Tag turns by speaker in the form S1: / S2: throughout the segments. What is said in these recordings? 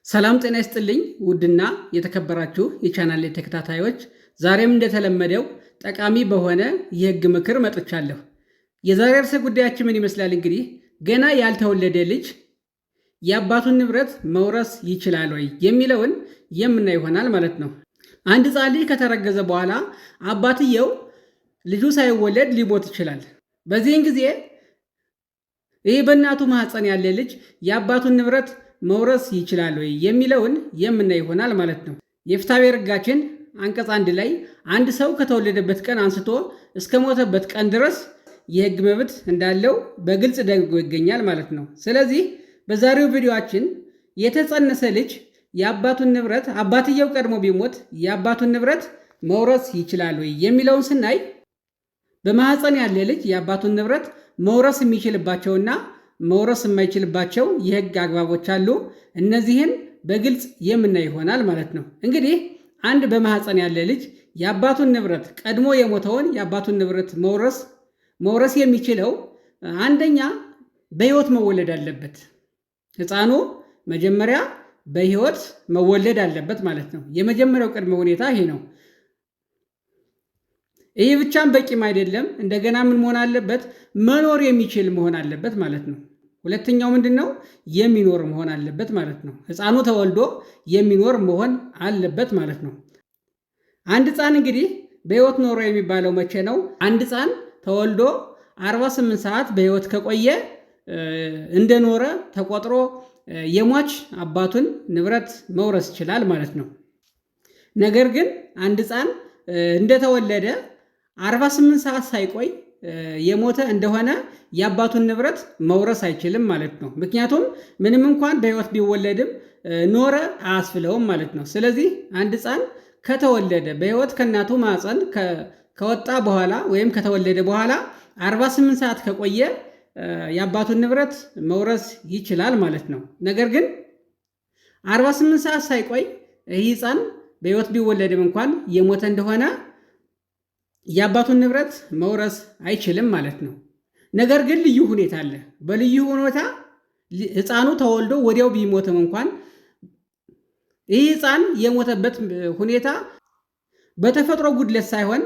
S1: ሰላም ጤና ይስጥልኝ ውድና የተከበራችሁ የቻናሌ ተከታታዮች፣ ዛሬም እንደተለመደው ጠቃሚ በሆነ የህግ ምክር መጥቻለሁ። የዛሬ ርዕሰ ጉዳያችን ምን ይመስላል? እንግዲህ ገና ያልተወለደ ልጅ የአባቱን ንብረት መውረስ ይችላል ወይ የሚለውን የምናይ ይሆናል ማለት ነው። አንድ ሕፃን ልጅ ከተረገዘ በኋላ አባትየው ልጁ ሳይወለድ ሊሞት ይችላል። በዚህን ጊዜ ይህ በእናቱ ማህፀን ያለ ልጅ የአባቱን ንብረት መውረስ ይችላል ወይ የሚለውን የምናይ ይሆናል ማለት ነው። የፍትሐብሔር ሕጋችን አንቀጽ 1 ላይ አንድ ሰው ከተወለደበት ቀን አንስቶ እስከ ሞተበት ቀን ድረስ የህግ መብት እንዳለው በግልጽ ደንግጎ ይገኛል ማለት ነው። ስለዚህ በዛሬው ቪዲዮአችን የተጸነሰ ልጅ የአባቱን ንብረት አባትየው ቀድሞ ቢሞት የአባቱን ንብረት መውረስ ይችላል ወይ የሚለውን ስናይ በማህፀን ያለ ልጅ የአባቱን ንብረት መውረስ የሚችልባቸውና መውረስ የማይችልባቸው የህግ አግባቦች አሉ። እነዚህን በግልጽ የምናይ ይሆናል ማለት ነው። እንግዲህ አንድ በማህፀን ያለ ልጅ የአባቱን ንብረት ቀድሞ የሞተውን የአባቱን ንብረት መውረስ የሚችለው አንደኛ በህይወት መወለድ አለበት። ህፃኑ መጀመሪያ በህይወት መወለድ አለበት ማለት ነው። የመጀመሪያው ቅድመ ሁኔታ ይሄ ነው። ይህ ብቻም በቂም አይደለም። እንደገና ምን መሆን አለበት? መኖር የሚችል መሆን አለበት ማለት ነው። ሁለተኛው ምንድነው? የሚኖር መሆን አለበት ማለት ነው። ህፃኑ ተወልዶ የሚኖር መሆን አለበት ማለት ነው። አንድ ህፃን እንግዲህ በህይወት ኖሮ የሚባለው መቼ ነው? አንድ ህፃን ተወልዶ 48 ሰዓት በህይወት ከቆየ እንደኖረ ተቆጥሮ የሟች አባቱን ንብረት መውረስ ይችላል ማለት ነው። ነገር ግን አንድ ህፃን እንደተወለደ 48 ሰዓት ሳይቆይ የሞተ እንደሆነ የአባቱን ንብረት መውረስ አይችልም ማለት ነው። ምክንያቱም ምንም እንኳን በህይወት ቢወለድም ኖረ አያስብለውም ማለት ነው። ስለዚህ አንድ ህፃን ከተወለደ በህይወት ከእናቱ ማህፀን ከወጣ በኋላ ወይም ከተወለደ በኋላ 48 ሰዓት ከቆየ የአባቱን ንብረት መውረስ ይችላል ማለት ነው። ነገር ግን 48 ሰዓት ሳይቆይ ይህ ህፃን በህይወት ቢወለድም እንኳን የሞተ እንደሆነ የአባቱን ንብረት መውረስ አይችልም ማለት ነው። ነገር ግን ልዩ ሁኔታ አለ። በልዩ ሁኔታ ህፃኑ ተወልዶ ወዲያው ቢሞትም እንኳን ይህ ህፃን የሞተበት ሁኔታ በተፈጥሮ ጉድለት ሳይሆን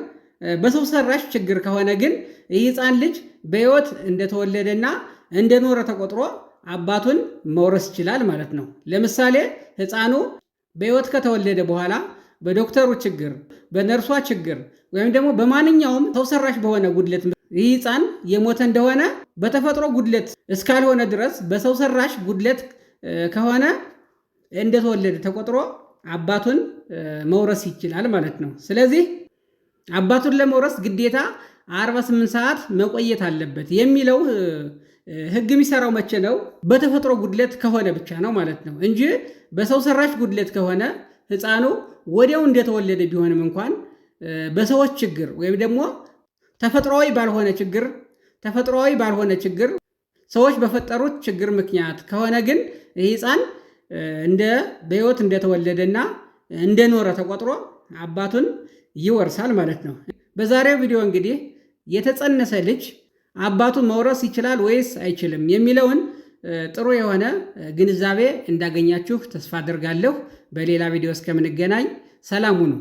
S1: በሰው ሰራሽ ችግር ከሆነ ግን ይህ ህፃን ልጅ በህይወት እንደተወለደና እንደኖረ ተቆጥሮ አባቱን መውረስ ይችላል ማለት ነው። ለምሳሌ ህፃኑ በህይወት ከተወለደ በኋላ በዶክተሩ ችግር፣ በነርሷ ችግር ወይም ደግሞ በማንኛውም ሰው ሰራሽ በሆነ ጉድለት ይህ ህፃን የሞተ እንደሆነ በተፈጥሮ ጉድለት እስካልሆነ ድረስ በሰው ሰራሽ ጉድለት ከሆነ እንደተወለደ ተቆጥሮ አባቱን መውረስ ይችላል ማለት ነው። ስለዚህ አባቱን ለመውረስ ግዴታ 48 ሰዓት መቆየት አለበት የሚለው ህግ የሚሰራው መቼ ነው? በተፈጥሮ ጉድለት ከሆነ ብቻ ነው ማለት ነው እንጂ በሰው ሰራሽ ጉድለት ከሆነ ህፃኑ ወዲያው እንደተወለደ ቢሆንም እንኳን በሰዎች ችግር ወይም ደግሞ ተፈጥሯዊ ባልሆነ ችግር ሰዎች በፈጠሩት ችግር ምክንያት ከሆነ ግን ይህ ህፃን በህይወት እንደተወለደና እንደኖረ ተቆጥሮ አባቱን ይወርሳል ማለት ነው። በዛሬው ቪዲዮ እንግዲህ የተጸነሰ ልጅ አባቱን መውረስ ይችላል ወይስ አይችልም የሚለውን ጥሩ የሆነ ግንዛቤ እንዳገኛችሁ ተስፋ አድርጋለሁ። በሌላ ቪዲዮ እስከምንገናኝ ሰላም ሁኑ።